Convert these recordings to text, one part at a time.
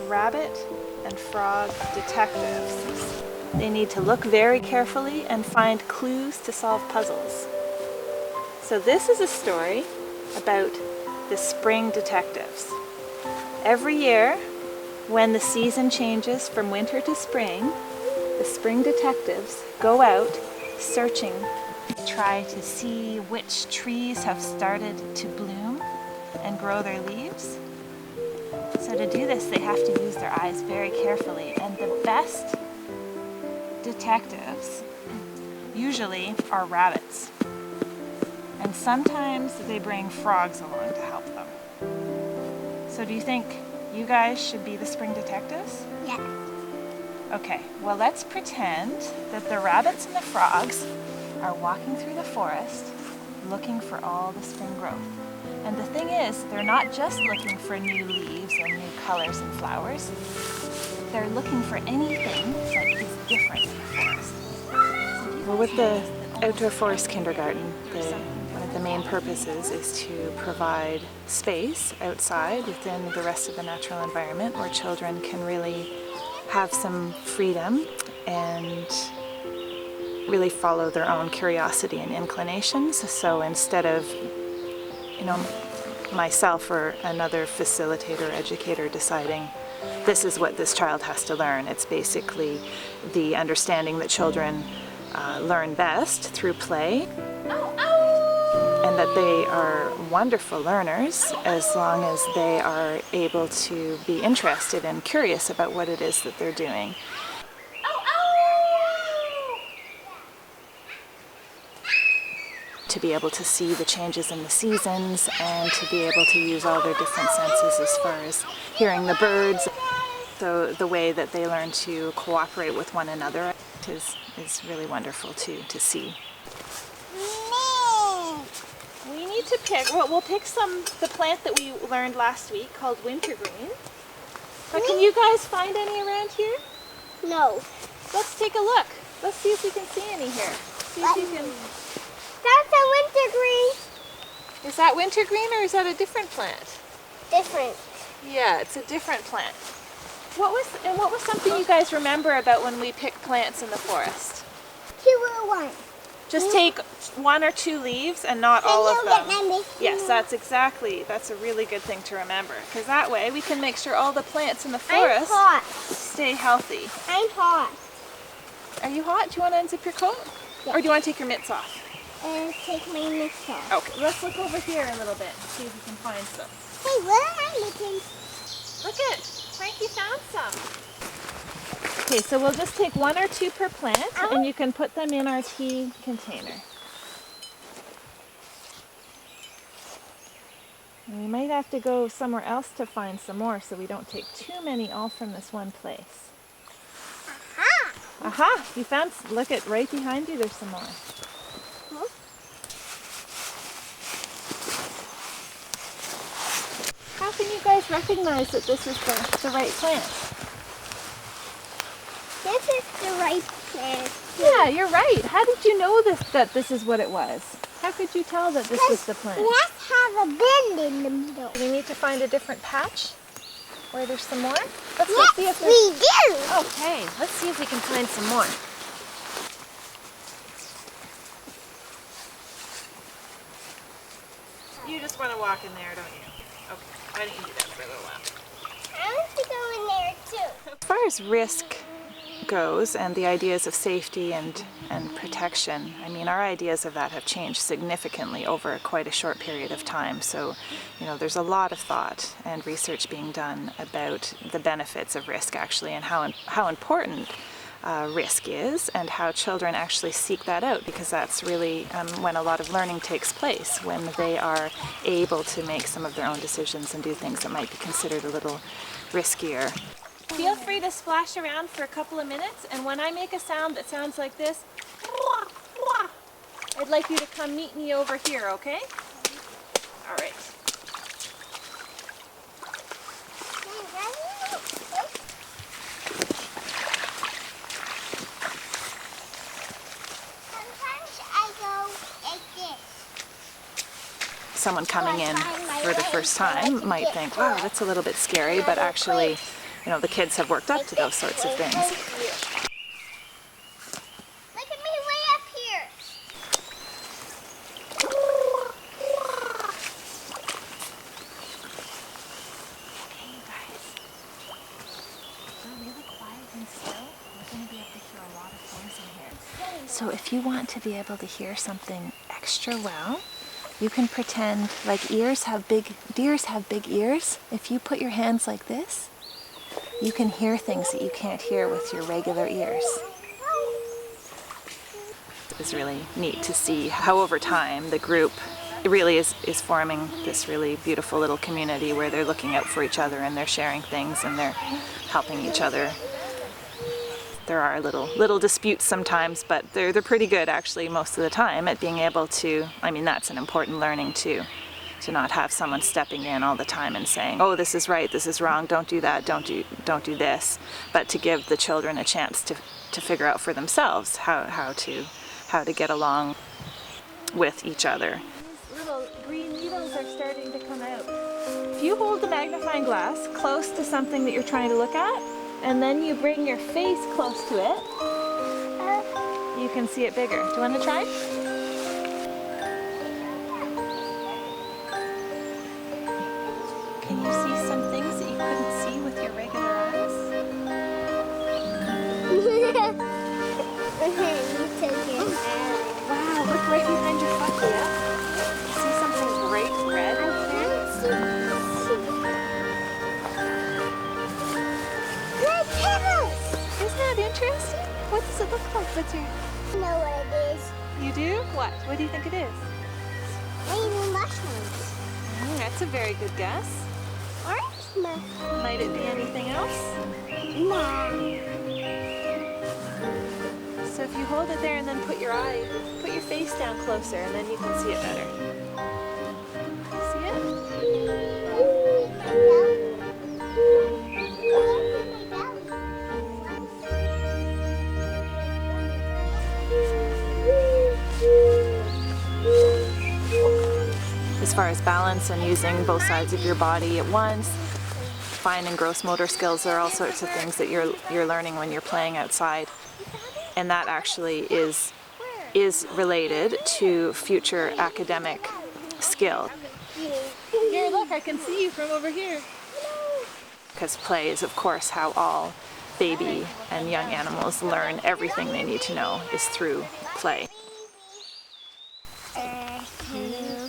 rabbit and frog detectives. They need to look very carefully and find clues to solve puzzles. So this is a story about the spring detectives. Every year, when the season changes from winter to spring, the spring detectives go out searching, try to see which trees have started to bloom and grow their leaves. So to do this, they have to use their eyes very carefully, and the best detectives usually are rabbits. And sometimes they bring frogs along to help them. So do you think you guys should be the spring detectives? Yes. Okay, well let's pretend that the rabbits and the frogs are walking through the forest looking for all the spring growth. And the thing is, they're not just looking for new leaves and new colors and flowers. They're looking for anything that is different in the forest. Well, with the Outdoor Forest Kindergarten, one of the main purposes is to provide space outside within the rest of the natural environment where children can really have some freedom and really follow their own curiosity and inclinations. So instead of, myself or another facilitator or educator deciding this is what this child has to learn, it's basically the understanding that children learn best through play, and that they are wonderful learners as long as they are able to be interested and curious about what it is that they're doing. To be able to see the changes in the seasons and to be able to use all their different senses as far as hearing the birds. So the way that they learn to cooperate with one another is really wonderful to see. We need to pick, we'll pick the plant that we learned last week called wintergreen. But can you guys find any around here? No. Let's take a look. Let's see if we can see any here. See if you can. That's a wintergreen. Is that wintergreen or is that a different plant? Different. Yeah, it's a different plant. What was something you guys remember about when we pick plants in the forest? 2 or 1. Just take 1 or 2 leaves and not all of them. Yes, that's a really good thing to remember, because that way we can make sure all the plants in the forest stay healthy. I'm hot. Are you hot? Do you want to unzip your coat? Yes. Or do you want to take your mitts off? Take my mitts off. Okay, let's look over here a little bit and see if we can find some. Hey, what am I looking? Look it, Frankie found some. Okay, so we'll just take 1 or 2 per plant, and you can put them in our tea container. And we might have to go somewhere else to find some more, so we don't take too many all from this one place. Aha! Aha! You found, look it, right behind you, there's some more. Huh? How can you guys recognize that this is the right plant? This is the right plant. Yeah, you're right. How did you know that this is what it was? How could you tell that this was the plant? Let's have a bend in the middle. Do we need to find a different patch where there's some more? Let's Yes, see if we do. Okay, let's see if we can find some more. You just want to walk in there, don't you? Okay, why don't you do that for a little while? I want to go in there too. As far as risk goes and the ideas of safety and protection, I mean, our ideas of that have changed significantly over quite a short period of time. So, there's a lot of thought and research being done about the benefits of risk actually, and how important risk is, and how children actually seek that out, because that's really when a lot of learning takes place, when they are able to make some of their own decisions and do things that might be considered a little riskier. Feel free to splash around for a couple of minutes, and when I make a sound that sounds like this, I'd like you to come meet me over here, okay? All right. Sometimes I go like this. Someone coming in for the first time might think, wow, that's a little bit scary, but actually, you know, the kids have worked up to those sorts of things. Look at me way up here. Okay, you guys, we're really quiet and still. We're going to be able to hear a lot of things in here. So if you want to be able to hear something extra well, you can pretend like deers have big ears. If you put your hands like this, you can hear things that you can't hear with your regular ears. It's really neat to see how over time the group really is forming this really beautiful little community where they're looking out for each other and they're sharing things and they're helping each other. There are little disputes sometimes, but they're pretty good actually most of the time at being able to, I mean, that's an important learning too, to not have someone stepping in all the time and saying, oh, this is right, this is wrong, don't do that, don't do this, but to give the children a chance to figure out for themselves how to get along with each other. These little green needles are starting to come out. If you hold the magnifying glass close to something that you're trying to look at, and then you bring your face close to it, you can see it bigger. Do you want to try? Can you see some things that you couldn't see with your regular eyes? Wow, look right behind your foot, Leah. See something bright red? Isn't that interesting? What does it look like with your... I know what it is. You do? What? What do you think it is? Maybe mushrooms. That's a very good guess. Orange mushroom. Might it be anything else? Nah. So if you hold it there and then put your face down closer and then you can see it better. See it? As far as balance and using both sides of your body at once, fine and gross motor skills, there are all sorts of things that you're learning when you're playing outside. And that actually is related to future academic skill. Here, look, I can see you from over here. Because play is, of course, how all baby and young animals learn everything they need to know is through play.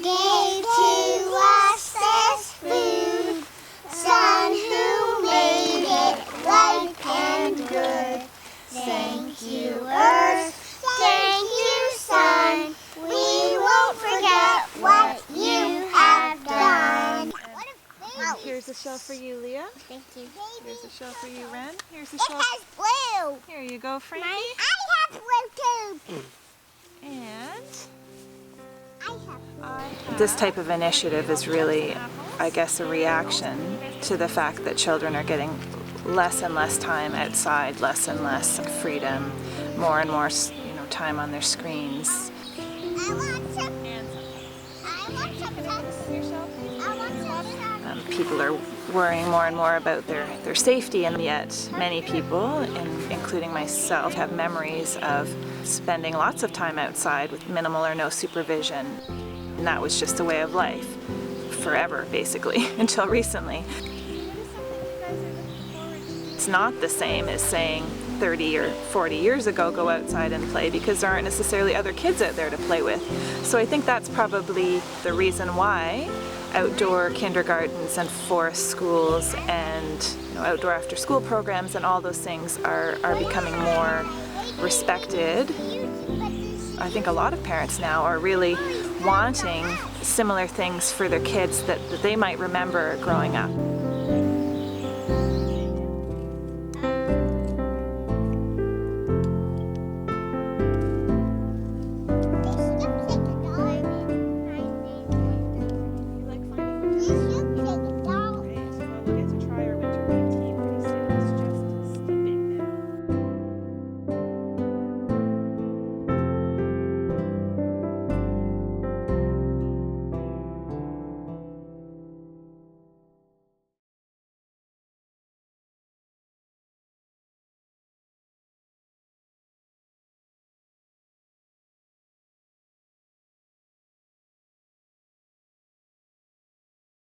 Gave to us this food, Son who made it ripe and good. Thank you, Earth. Thank you, Sun. We won't forget what you have done. Here's a shell for you, Leah. Thank you. Here's a shell for you, Ren. Here's a It shell. has blue. Here you go, Frankie. I have blue too. And I have. this type of initiative is really, I guess, a reaction to the fact that children are getting less and less time outside, less and less freedom, more and more, time on their screens. I want some. People are worrying more and more about their safety, and yet many people, including myself, have memories of spending lots of time outside with minimal or no supervision. And that was just a way of life, forever basically, until recently. It's not the same as saying 30 or 40 years ago, go outside and play, because there aren't necessarily other kids out there to play with. So I think that's probably the reason why outdoor kindergartens and forest schools and outdoor after school programs and all those things are becoming more respected. I think a lot of parents now are really wanting similar things for their kids that they might remember growing up.